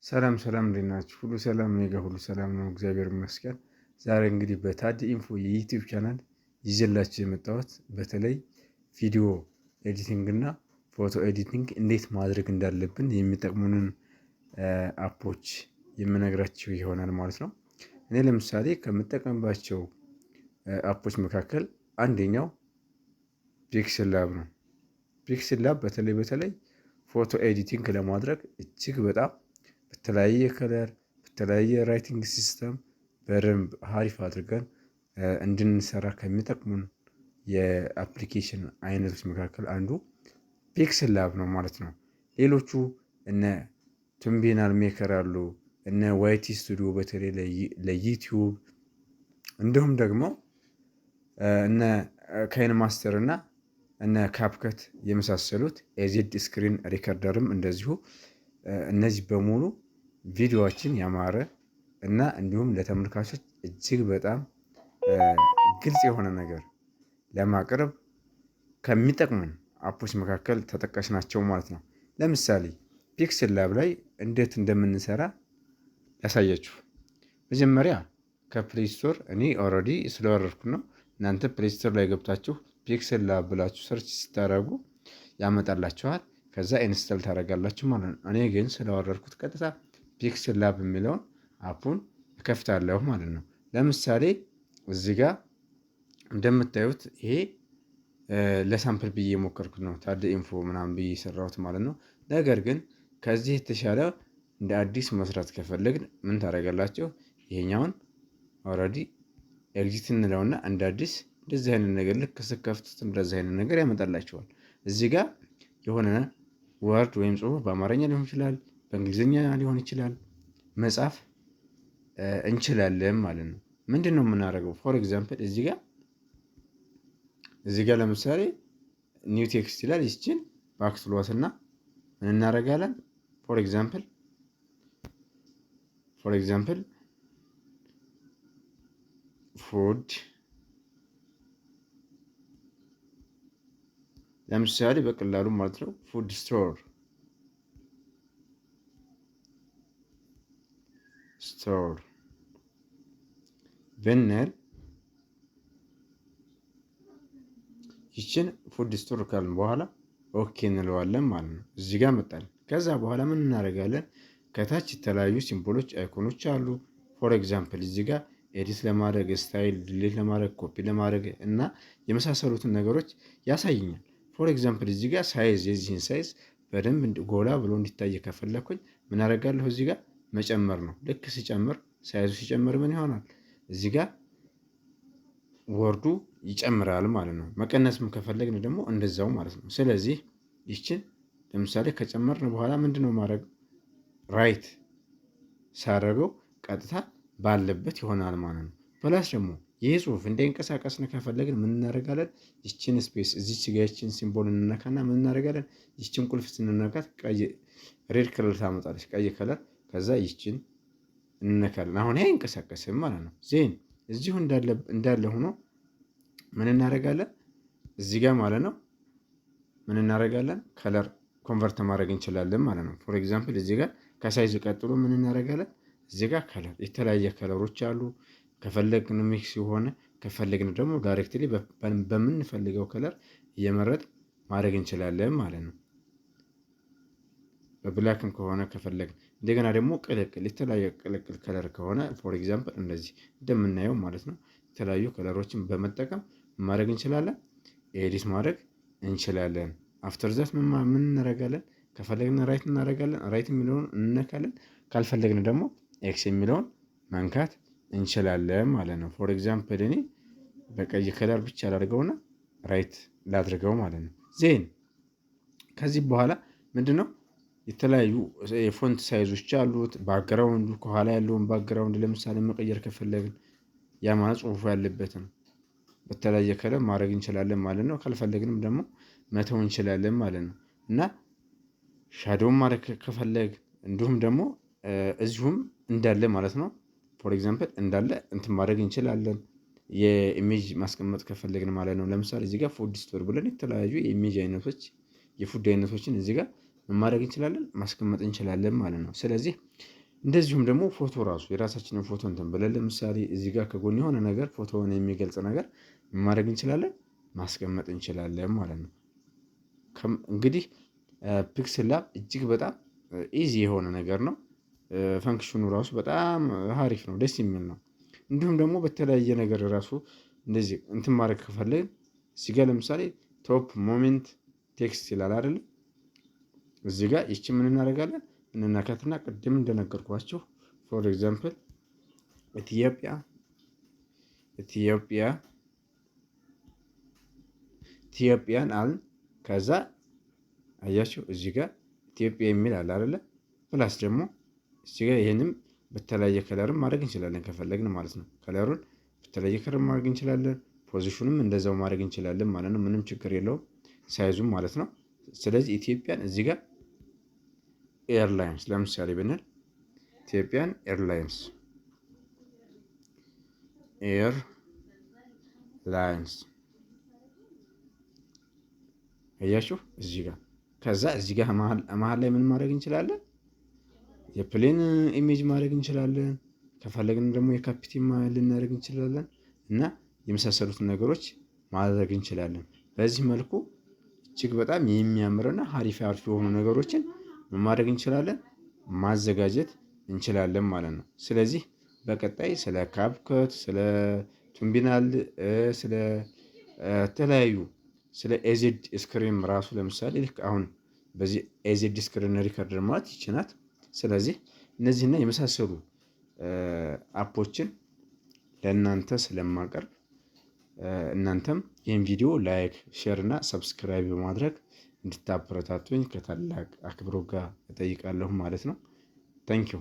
ሰላም ሰላም እንዴት ናችሁ? ሁሉ ሰላም እኔ ጋር ሁሉ ሰላም ነው፣ እግዚአብሔር ይመስገን። ዛሬ እንግዲህ በታዲ ኢንፎ የዩቲዩብ ቻናል ይዤላችሁ የመጣሁት በተለይ ቪዲዮ ኤዲቲንግ እና ፎቶ ኤዲቲንግ እንዴት ማድረግ እንዳለብን የሚጠቅሙንን አፖች የምነግራችሁ ይሆናል ማለት ነው። እኔ ለምሳሌ ከምጠቀምባቸው አፖች መካከል አንደኛው ፒክስል ላብ ነው። ፒክስል ላብ በተለይ ፎቶ ኤዲቲንግ ለማድረግ እጅግ በጣም በተለያየ ከለር በተለያየ ራይቲንግ ሲስተም በደንብ አሪፍ አድርገን እንድንሰራ ከሚጠቅሙን የአፕሊኬሽን አይነቶች መካከል አንዱ ፒክስል ላብ ነው ማለት ነው። ሌሎቹ እነ ቱምቢናል ሜከር አሉ፣ እነ ዋይቲ ስቱዲዮ በተለይ ለዩቲዩብ እንዲሁም ደግሞ እነ ካይን ማስተር እና እነ ካፕከት የመሳሰሉት ኤዜድ ስክሪን ሪከርደርም እንደዚሁ እነዚህ በሙሉ ቪዲዮዎችን ያማረ እና እንዲሁም ለተመልካቾች እጅግ በጣም ግልጽ የሆነ ነገር ለማቅረብ ከሚጠቅሙን አፖች መካከል ተጠቃሽ ናቸው ማለት ነው። ለምሳሌ ፒክስል ላብ ላይ እንዴት እንደምንሰራ ያሳያችሁ። መጀመሪያ ከፕሌይ ስቶር እኔ ኦልሬዲ ስለወረድኩ ነው። እናንተ ፕሌይ ስቶር ላይ ገብታችሁ ፒክስል ላብ ብላችሁ ሰርች ስታደርጉ ያመጣላችኋል። ከዛ ኢንስታል ታደርጋላችሁ ማለት ነው። እኔ ግን ስለወረድኩት ቀጥታ ፒክስል ላብ የሚለውን አፑን እከፍታለሁ ማለት ነው። ለምሳሌ እዚህ ጋር እንደምታዩት ይሄ ለሳምፕል ብዬ የሞከርኩት ነው። ታደ ኢንፎ ምናምን ብዬ የሰራሁት ማለት ነው። ነገር ግን ከዚህ የተሻለ እንደ አዲስ መስራት ከፈለግን ምን ታደርጋላችሁ? ይሄኛውን ኦልሬዲ ኤግዚት እንለውና እንደ አዲስ እንደዚህ አይነት ነገር ልክ ስከፍቱት እንደዚህ አይነት ነገር ያመጣላችኋል። እዚህ ጋር የሆነ ወርድ ወይም ጽሁፍ በአማርኛ ሊሆን ይችላል፣ በእንግሊዝኛ ሊሆን ይችላል መጻፍ እንችላለን ማለት ነው። ምንድን ነው የምናደርገው? ፎር ኤግዛምፕል እዚህ ጋር ለምሳሌ ኒው ቴክስት ይላል። ይችን ባክስሎስና ምን እናደርጋለን? ፎር ኤግዛምፕል ፉድ ለምሳሌ በቀላሉ ማለት ነው ፉድ ስቶር ብንል ይችን ፉድ ስቶር ካልን በኋላ ኦኬ እንለዋለን ማለት ነው። እዚህ ጋር መጣል። ከዛ በኋላ ምን እናደርጋለን? ከታች የተለያዩ ሲምቦሎች አይኮኖች አሉ። ፎር ኤግዛምፕል እዚህ ጋር ኤዲት ለማድረግ ስታይል፣ ድሌት ለማድረግ፣ ኮፒ ለማድረግ እና የመሳሰሉትን ነገሮች ያሳይኛል። ፎር ኤግዛምፕል እዚህ ጋር ሳይዝ፣ የዚህን ሳይዝ በደንብ ጎላ ብሎ እንዲታይ ከፈለኩኝ ምን አደርጋለሁ? እዚህ ጋር መጨመር ነው። ልክ ሲጨምር ሳይዙ ሲጨምር ምን ይሆናል? እዚህ ጋር ወርዱ ይጨምራል ማለት ነው። መቀነስም ከፈለግን ደግሞ እንደዛው ማለት ነው። ስለዚህ ይችን ለምሳሌ ከጨመርን በኋላ ምንድነው ማድረግ? ራይት ሳደርገው ቀጥታ ባለበት ይሆናል ማለት ነው። ፕላስ ደግሞ ይህ ጽሁፍ እንዳይንቀሳቀስን ከፈለግን ምን እናደርጋለን? ይችን ስፔስ እዚች ጋ ይችን ሲምቦል እንነካና ምን እናደርጋለን? ይችን ቁልፍ ስንነካት ቀይ ሬድ ከለር ታመጣለች፣ ቀይ ከለር። ከዛ ይችን እንነካለን። አሁን ይሄ አይንቀሳቀስም ማለት ነው። ዜን እዚሁ እንዳለ ሆኖ ምን እናደርጋለን? እዚህ ጋር ማለት ነው ምን እናደርጋለን? ከለር ኮንቨርት ማድረግ እንችላለን ማለት ነው። ፎር ኤግዛምፕል እዚህ ጋር ከሳይዝ ቀጥሎ ምን እናደርጋለን? እዚህ ጋር ከለር የተለያየ ከለሮች አሉ። ከፈለግን ሚክስ የሆነ ከፈለግን ደግሞ ዳይሬክትሊ በምንፈልገው ከለር እየመረጥ ማድረግ እንችላለን ማለት ነው። በብላክም ከሆነ ከፈለግን እንደገና ደግሞ ቅልቅል የተለያየ ቅልቅል ከለር ከሆነ ፎር ኤግዛምፕል እንደዚህ እንደምናየው ማለት ነው የተለያዩ ከለሮችን በመጠቀም ማድረግ እንችላለን፣ ኤዲት ማድረግ እንችላለን። አፍተር ዛት ምን እናደርጋለን? ከፈለግን ራይት እናደርጋለን፣ ራይት የሚለውን እንነካለን። ካልፈለግን ደግሞ ኤክስ የሚለውን መንካት እንችላለን ማለት ነው። ፎር ኤግዛምፕል እኔ በቀይ ከለር ብቻ ላድርገውና ራይት ላድርገው ማለት ነው። ዜን ከዚህ በኋላ ምንድነው የተለያዩ የፎንት ሳይዞች አሉት። ባክግራውንዱ ከኋላ ያለውን ባክግራውንድ ለምሳሌ መቀየር ከፈለግን ያ ማለት ጽሁፉ ያለበትን በተለያየ ከለር ማድረግ እንችላለን ማለት ነው። ካልፈለግንም ደግሞ መተው እንችላለን ማለት ነው። እና ሻዶውን ማድረግ ከፈለግ እንዲሁም ደግሞ እዚሁም እንዳለ ማለት ነው። ፎር ኤግዛምፕል እንዳለ እንትን ማድረግ እንችላለን። የኢሜጅ ማስቀመጥ ከፈለግን ማለት ነው። ለምሳሌ እዚህ ጋር ፉድ ስቶር ብለን የተለያዩ የኢሜጅ አይነቶች የፉድ አይነቶችን እዚህ ጋር ምን ማድረግ እንችላለን? ማስቀመጥ እንችላለን ማለት ነው። ስለዚህ እንደዚሁም ደግሞ ፎቶ ራሱ የራሳችንን ፎቶ እንትን ብለን ለምሳሌ እዚህ ጋር ከጎን የሆነ ነገር ፎቶውን የሚገልጽ ነገር ምን ማድረግ እንችላለን? ማስቀመጥ እንችላለን ማለት ነው። እንግዲህ ፒክስል ላብ እጅግ በጣም ኢዚ የሆነ ነገር ነው። ፈንክሽኑ ራሱ በጣም ሀሪፍ ነው፣ ደስ የሚል ነው። እንዲሁም ደግሞ በተለያየ ነገር ራሱ እንደዚህ እንትን ማድረግ ከፈለግን እዚህ ጋር ለምሳሌ ቶፕ ሞሜንት ቴክስት ይላል አይደለም? እዚህ ጋር ይቺ ምን እናደርጋለን? እንነካትና ቅድም እንደነገርኳችሁ ፎር ኤግዛምፕል ኢትዮጵያን አልን። ከዛ አያችሁ እዚህ ጋር ኢትዮጵያ የሚል አለ አይደለ? ፕላስ ደግሞ እዚህ ጋር ይሄንም በተለያየ ከለርም ማድረግ እንችላለን ከፈለግን ማለት ነው። ከለሩን በተለያየ ከለር ማድረግ እንችላለን። ፖዚሽኑም እንደዛው ማድረግ እንችላለን ማለት ነው። ምንም ችግር የለውም ሳይዙም ማለት ነው። ስለዚህ ኢትዮጵያን እዚህ ጋር ኤርላይንስ ለምሳሌ ብንል ኢትዮጵያን ኤርላይንስ አያችሁ እዚህ ጋር። ከዛ እዚህ ጋር መሀል ላይ ምን ማድረግ እንችላለን? የፕሌን ኢሜጅ ማድረግ እንችላለን። ከፈለግን ደግሞ የካፒቴን ልናደርግ እንችላለን እና የመሳሰሉትን ነገሮች ማድረግ እንችላለን። በዚህ መልኩ እጅግ በጣም የሚያምርና ሀሪፍ የሆኑ ነገሮችን ማድረግ እንችላለን፣ ማዘጋጀት እንችላለን ማለት ነው። ስለዚህ በቀጣይ ስለ ካፕከት፣ ስለ ቱምቢናል፣ ስለ ተለያዩ ስለ ኤዜድ ስክሪን ራሱ ለምሳሌ ልክ አሁን በዚህ ኤዜድ ስክሪን ሪከርደር ማለት ይችናት። ስለዚህ እነዚህና የመሳሰሉ አፖችን ለእናንተ ስለማቀርብ እናንተም ይህን ቪዲዮ ላይክ፣ ሼር እና ሰብስክራይብ በማድረግ እንድታበረታቱኝ ከታላቅ አክብሮት ጋር እጠይቃለሁ ማለት ነው። ታንኪዩ